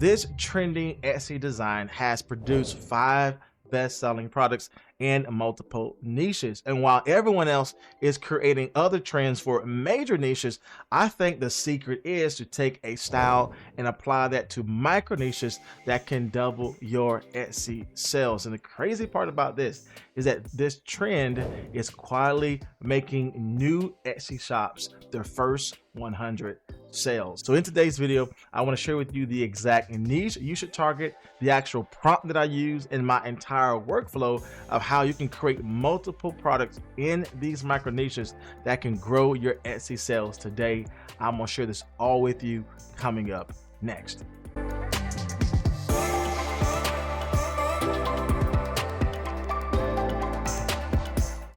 This trending Etsy design has produced 5 best-selling products in multiple niches. And while everyone else is creating other trends for major niches, I think the secret is to take a style and apply that to micro niches that can double your Etsy sales. And the crazy part about this is that this trend is quietly making new Etsy shops their first 100 sales. So in today's video, I want to share with you the exact niche you should target, the actual prompt that I use, and my entire workflow of how you can create multiple products in these micro niches that can grow your Etsy sales today. I'm going to share this all with you coming up next.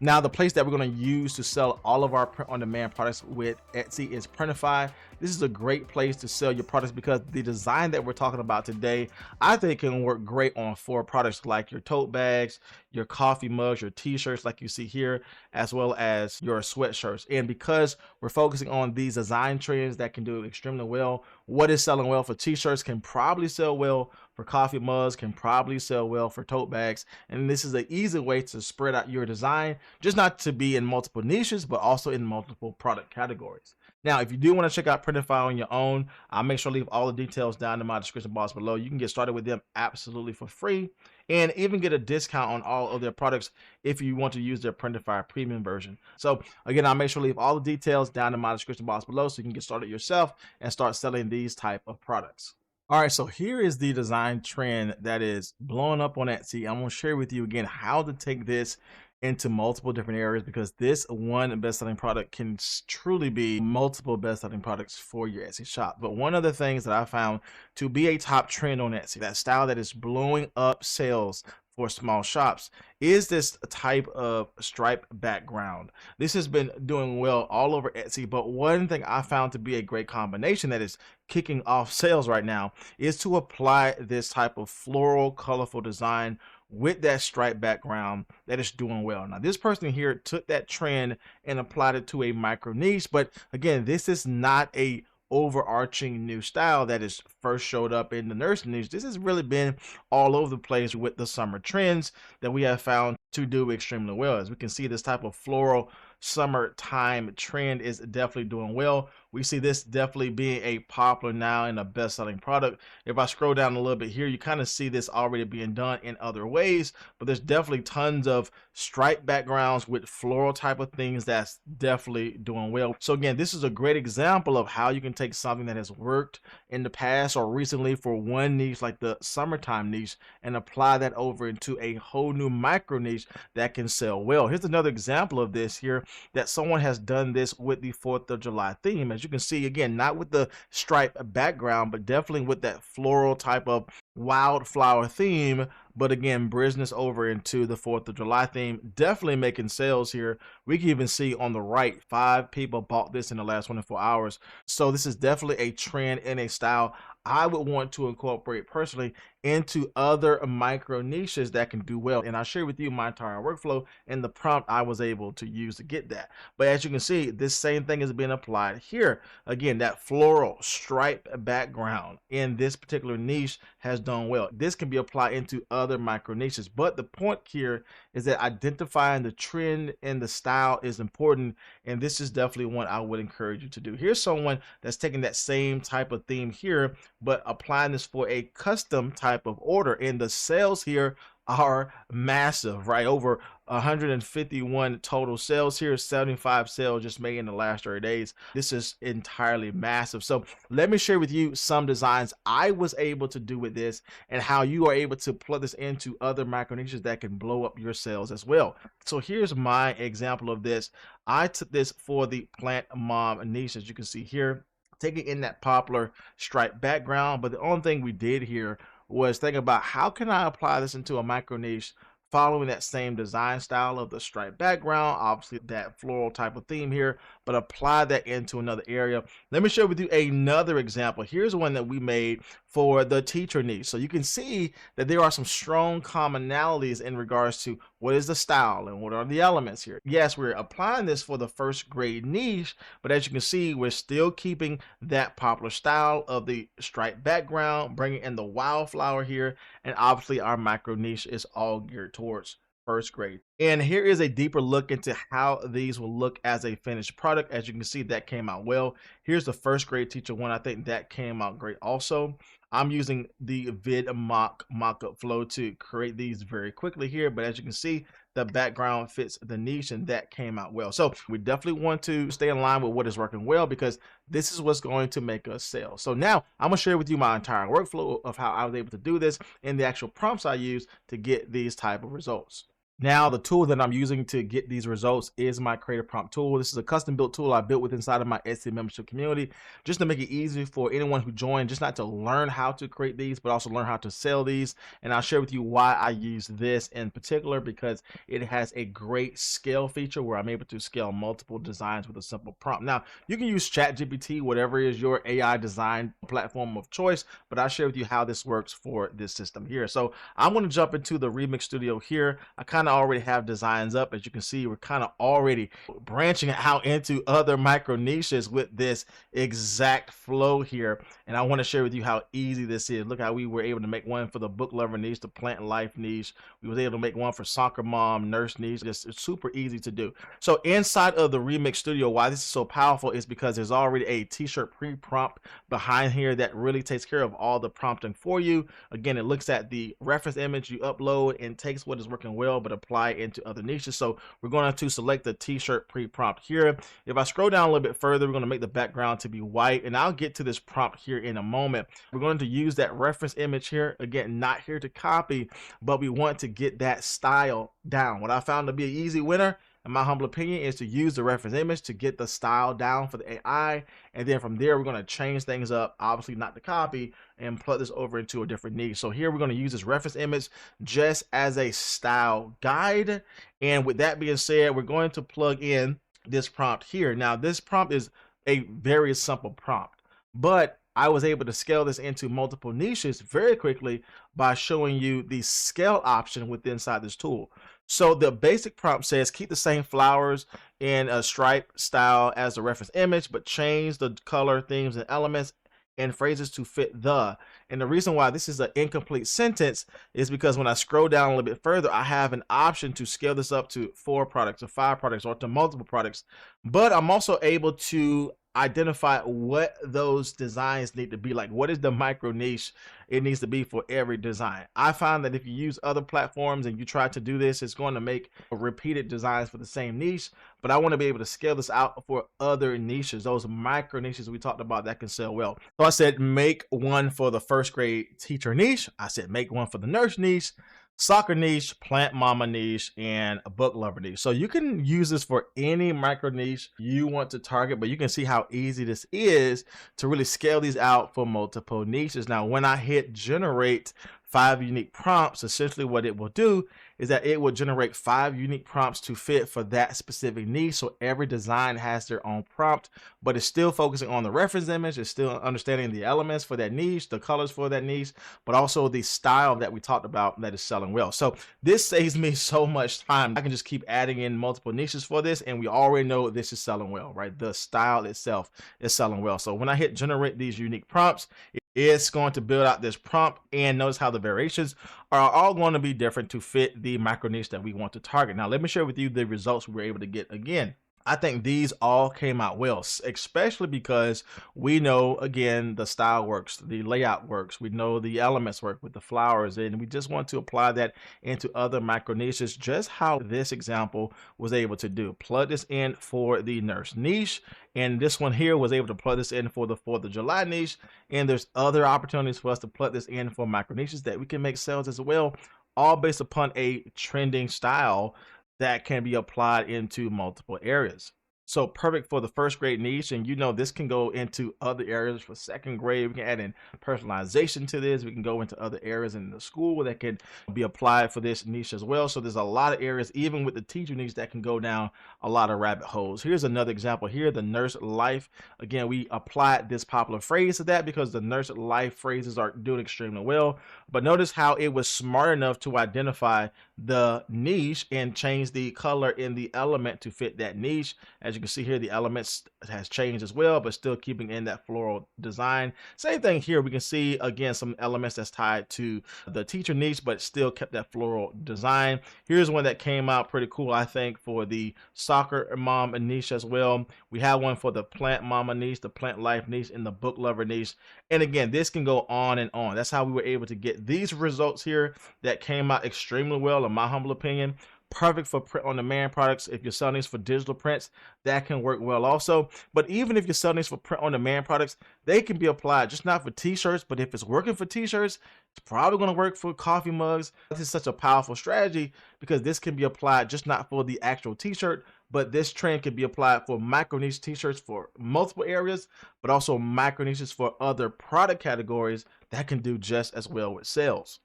Now, the place that we're going to use to sell all of our print-on-demand products with Etsy is Printify. This is a great place to sell your products because the design that we're talking about today, I think can work great on 4 products like your tote bags, your coffee mugs, your t-shirts like you see here, as well as your sweatshirts. And because we're focusing on these design trends that can do extremely well, what is selling well for t-shirts can probably sell well for coffee mugs, can probably sell well for tote bags. And this is an easy way to spread out your design, just not to be in multiple niches, but also in multiple product categories. Now, if you do want to check out Printify on your own, I'll make sure to leave all the details down in my description box below. You can get started with them absolutely for free and even get a discount on all of their products if you want to use their Printify premium version. So again, I'll make sure to leave all the details down in my description box below so you can get started yourself and start selling these type of products. All right, so here is the design trend that is blowing up on Etsy. I'm going to share with you again how to take this into multiple different areas, because this one best-selling product can truly be multiple best-selling products for your Etsy shop. But one of the things that I found to be a top trend on Etsy, that style that is blowing up sales for small shops, is this type of stripe background. This has been doing well all over Etsy, but one thing I found to be a great combination that is kicking off sales right now is to apply this type of floral, colorful design with that stripe background that is doing well. Now, this person here took that trend and applied it to a micro niche, but again, this is not a overarching new style that is first showed up in the nursing niche. This has really been all over the place with the summer trends that we have found to do extremely well. As we can see, this type of floral summertime trend is definitely doing well. We see this definitely being a popular now and a best-selling product. If I scroll down a little bit here, you kind of see this already being done in other ways, but there's definitely tons of stripe backgrounds with floral type of things that's definitely doing well. So again, this is a great example of how you can take something that has worked in the past or recently for one niche like the summertime niche and apply that over into a whole new micro niche that can sell well. Here's another example of this here, that someone has done this with the 4th of July theme. As you can see, again, not with the stripe background, but definitely with that floral type of wildflower theme, but again, bridging this over into the 4th of July theme, definitely making sales here. We can even see on the right, 5 people bought this in the last 24 hours. So this is definitely a trend and a style I would want to incorporate personally into other micro niches that can do well. And I'll share with you my entire workflow and the prompt I was able to use to get that. But as you can see, this same thing is being applied here. Again, that floral stripe background in this particular niche has done well. This can be applied into other micro niches. But the point here is that identifying the trend and the style is important. And this is definitely one I would encourage you to do. Here's someone that's taking that same type of theme here, but applying this for a custom type of order, and the sales here are massive, right? Over 151 total sales here, 75 sales just made in the last 30 days. This is entirely massive. So let me share with you some designs I was able to do with this and how you are able to plug this into other micro niches that can blow up your sales as well. So here's my example of this. I took this for the plant mom niche, as you can see here, taking in that popular stripe background. But the only thing we did here was think about how can I apply this into a micro niche following that same design style of the stripe background, obviously that floral type of theme here, but apply that into another area. Let me share with you another example. Here's one that we made for the teacher niche. So you can see that there are some strong commonalities in regards to what is the style and what are the elements here. Yes, we're applying this for the first grade niche, but as you can see, we're still keeping that popular style of the striped background, bringing in the wildflower here, and obviously our micro niche is all geared towards first grade. And here is a deeper look into how these will look as a finished product. As you can see, that came out well. Here's the first grade teacher one. I think that came out great also. I'm using the mockup flow to create these very quickly here, but as you can see, the background fits the niche and that came out well. So we definitely want to stay in line with what is working well, because this is what's going to make us sell. So now I'm gonna share with you my entire workflow of how I was able to do this and the actual prompts I use to get these type of results. Now, the tool that I'm using to get these results is my Creative Prompt tool. This is a custom built tool I built with inside of my Etsy membership community, just to make it easy for anyone who joined, just not to learn how to create these, but also learn how to sell these. And I'll share with you why I use this in particular, because it has a great scale feature where I'm able to scale multiple designs with a simple prompt. Now, you can use ChatGPT, whatever is your AI design platform of choice, but I'll share with you how this works for this system here. So I'm going to jump into the Remix Studio here. I kind of already have designs up. As you can see, we're kind of already branching out into other micro niches with this exact flow here, and I want to share with you how easy this is. Look how we were able to make one for the book lover niche, the plant life niche. We was able to make one for soccer mom, nurse niche. It's super easy to do. So inside of the Remix Studio, why this is so powerful is because there's already a t-shirt pre-prompt behind here that really takes care of all the prompting for you. Again, it looks at the reference image you upload and takes what is working well but apply it into other niches. So we're going to select the t-shirt pre-prompt here. If I scroll down a little bit further, we're going to make the background to be white, and I'll get to this prompt here in a moment. We're going to use that reference image here. Again, not here to copy, but we want to get that style down. What I found to be an easy winner, in my humble opinion, is to use the reference image to get the style down for the AI, and then from there we're going to change things up, obviously not to copy, and plug this over into a different niche. So here we're going to use this reference image just as a style guide, and with that being said, we're going to plug in this prompt here. Now this prompt is a very simple prompt, but I was able to scale this into multiple niches very quickly by showing you the scale option within inside this tool. So the basic prompt says keep the same flowers in a stripe style as the reference image, but change the color, themes, and elements and phrases to fit the. And the reason why this is an incomplete sentence is because when I scroll down a little bit further, I have an option to scale this up to 4 products or 5 products or to multiple products, but I'm also able to identify what those designs need to be. Like, what is the micro niche it needs to be for every design. I find that if you use other platforms and you try to do this, it's going to make repeated designs for the same niche, but I want to be able to scale this out for other niches, those micro niches we talked about that can sell well. So I said make one for the first grade teacher niche. I said make one for the nurse niche, soccer niche, plant mama niche, and a book lover niche. So you can use this for any micro niche you want to target, but you can see how easy this is to really scale these out for multiple niches. Now, when I hit generate 5 unique prompts, essentially what it will do is that it will generate 5 unique prompts to fit for that specific niche. So every design has their own prompt, but it's still focusing on the reference image. It's still understanding the elements for that niche, the colors for that niche, but also the style that we talked about that is selling well. So this saves me so much time. I can just keep adding in multiple niches for this, and we already know this is selling well, right? The style itself is selling well. So when I hit generate these unique prompts, it's going to build out this prompt, and notice how the variations are all going to be different to fit the micro niche that we want to target. Now, let me share with you the results we were able to get. Again, I think these all came out well, especially because we know, again, the style works, the layout works, we know the elements work with the flowers, and we just want to apply that into other micro niches, just how this example was able to do. Plug this in for the nurse niche, and this one here was able to plug this in for the 4th of July niche, and there's other opportunities for us to plug this in for micro niches that we can make sales as well, all based upon a trending style that can be applied into multiple areas. So perfect for the first grade niche, and you know this can go into other areas for second grade. We can add in personalization to this. We can go into other areas in the school that can be applied for this niche as well. So there's a lot of areas, even with the teacher niche, that can go down a lot of rabbit holes. Here's another example here, the nurse life. Again, we applied this popular phrase to that because the nurse life phrases are doing extremely well. But notice how it was smart enough to identify the niche and change the color in the element to fit that niche. As you can see here, the elements has changed as well, but still keeping in that floral design. Same thing here. We can see again some elements that's tied to the teacher niche, but still kept that floral design. Here's one that came out pretty cool, I think, for the soccer mom niche as well. We have one for the plant mama niche, the plant life niche, and the book lover niche. And again, this can go on and on. That's how we were able to get these results here that came out extremely well, in my humble opinion. Perfect for print on demand products. If you're selling these for digital prints, that can work well also. But even if you're selling these for print on demand products, they can be applied just not for t-shirts, but if it's working for t-shirts, it's probably going to work for coffee mugs. This is such a powerful strategy because this can be applied just not for the actual t-shirt, but this trend can be applied for micro niche t-shirts for multiple areas, but also micro niches for other product categories that can do just as well with sales.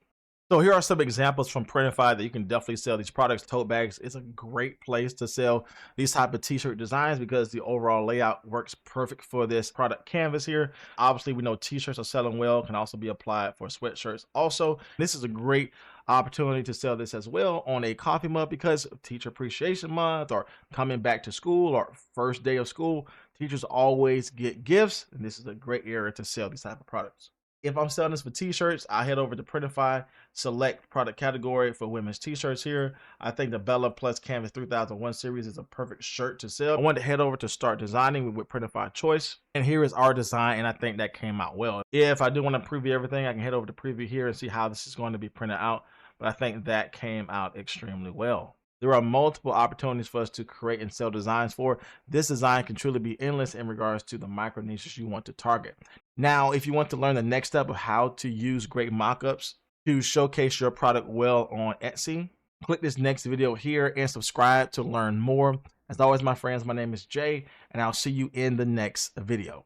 So here are some examples from Printify that you can definitely sell these products. Tote bags is a great place to sell these type of t-shirt designs because the overall layout works perfect for this product canvas here. Obviously, we know t-shirts are selling well, can also be applied for sweatshirts. Also, this is a great opportunity to sell this as well on a coffee mug because Teacher Appreciation Month or coming back to school or first day of school, teachers always get gifts, and this is a great area to sell these type of products. If I'm selling this for t-shirts, I head over to Printify, select product category for women's t-shirts here. I think the Bella Plus Canvas 3001 series is a perfect shirt to sell. I wanted to head over to start designing with Printify choice. And here is our design, and I think that came out well. If I do want to preview everything, I can head over to preview here and see how this is going to be printed out. But I think that came out extremely well. There are multiple opportunities for us to create and sell designs for. This design can truly be endless in regards to the micro niches you want to target. Now, if you want to learn the next step of how to use great mockups to showcase your product well on Etsy, click this next video here and subscribe to learn more. As always, my friends, my name is Jay, and I'll see you in the next video.